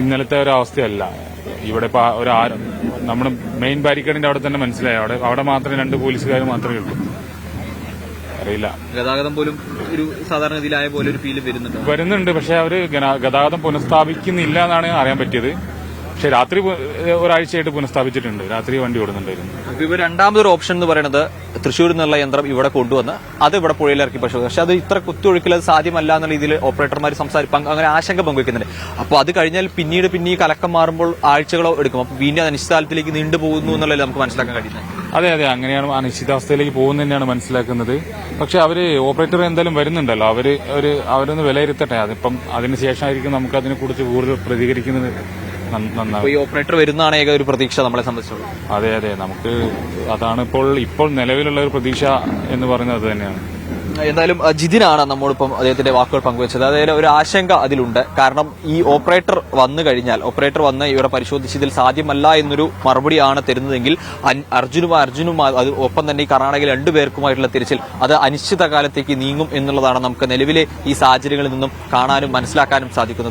ഇന്നലത്തെ ഒരു അവസ്ഥയല്ല. ഇവിടെ ഇപ്പൊ നമ്മുടെ മെയിൻ ബാരിക്കേഡിന്റെ അവിടെ തന്നെ മനസ്സിലായി. അവിടെ മാത്രമേ 2 പോലീസുകാർ മാത്രമേ ഉള്ളൂ. അറിയില്ല, ഗതാഗതം പോലും ഒരു സാധാരണഗതിയിലായ പോലെ ഒരു ഫീല് വരുന്നുണ്ട്. പക്ഷെ അവര് ഗതാഗതം പുനഃസ്ഥാപിക്കുന്നില്ല എന്നാണ് അറിയാൻ പറ്റിയത്. പക്ഷെ രാത്രി ഒരാഴ്ചയായിട്ട് പുനഃസ്ഥാപിച്ചിട്ടുണ്ട്. രാത്രി വണ്ടി ഓടുന്നുണ്ടായിരുന്നു. ഇവർ രണ്ടാമതൊരു ഓപ്ഷൻ എന്ന് പറയുന്നത് തൃശ്ശൂരിൽ നിന്നുള്ള യന്ത്രം ഇവിടെ കൊണ്ടുവന്ന് അത് ഇവിടെ പുഴയിലിറക്കി പരിശോധിക്കും. പക്ഷെ അത് ഇത്ര കുത്തിയൊഴുക്കിൽ അത് സാധ്യമല്ല എന്നുള്ള രീതിയിൽ ഓപ്പറേറ്റർമാർ അങ്ങനെ ആശങ്ക പങ്കുവെക്കുന്നുണ്ട്. അപ്പോൾ അത് കഴിഞ്ഞാൽ പിന്നീട് ഈ കലക്കം മാറുമ്പോൾ ആഴ്ചകളോ എടുക്കും. അപ്പോൾ വീണ്ടും അനിശ്ചിതകാലത്തിലേക്ക് നീണ്ടുപോകുന്നു എന്നുള്ളത് നമുക്ക് മനസ്സിലാക്കാൻ കഴിയുന്നത്. അതെ, അങ്ങനെയാണ് അനിശ്ചിതാവസ്ഥയിലേക്ക് പോകുന്നതന്നെയാണ് മനസ്സിലാക്കുന്നത്. പക്ഷെ അവര് ഓപ്പറേറ്റർ എന്തായാലും വരുന്നുണ്ടല്ലോ, അവരൊന്ന് വിലയിരുത്തട്ടെ. അതിപ്പം അതിനുശേഷമായിരിക്കും നമുക്ക് അതിനെക്കുറിച്ച് കൂടുതൽ പ്രതികരിക്കുന്നത്. ഈ ഓപ്പറേറ്റർ വരുന്നതാണ് ഏക ഒരു പ്രതീക്ഷ നമ്മളെ സംബന്ധിച്ചുള്ളത്. അതെ, നമുക്ക് അതാണ് ഇപ്പോൾ നിലവിലുള്ള ഒരു പ്രതീക്ഷ എന്ന് പറയുന്നത് അത് തന്നെയാണ്. എന്തായാലും ജിതിനാണ് നമ്മോടൊപ്പം അദ്ദേഹത്തിന്റെ വാക്കുകൾ പങ്കുവച്ചത്. അതായത് ഒരു ആശങ്ക അതിലുണ്ട്. കാരണം ഈ ഓപ്പറേറ്റർ വന്ന് ഇവരെ പരിശോധിച്ചതിൽ സാധ്യമല്ല എന്നൊരു മറുപടിയാണ് തരുന്നതെങ്കിൽ അർജുനും ഒപ്പം തന്നെ ഈ കർണാടകയിൽ 2 പേർക്കുമായിട്ടുള്ള തിരച്ചിൽ അത് അനിശ്ചിത കാലത്തേക്ക് നീങ്ങും എന്നുള്ളതാണ് നമുക്ക് നിലവിലെ ഈ സാഹചര്യങ്ങളിൽ നിന്നും കാണാനും മനസ്സിലാക്കാനും സാധിക്കുന്നത്.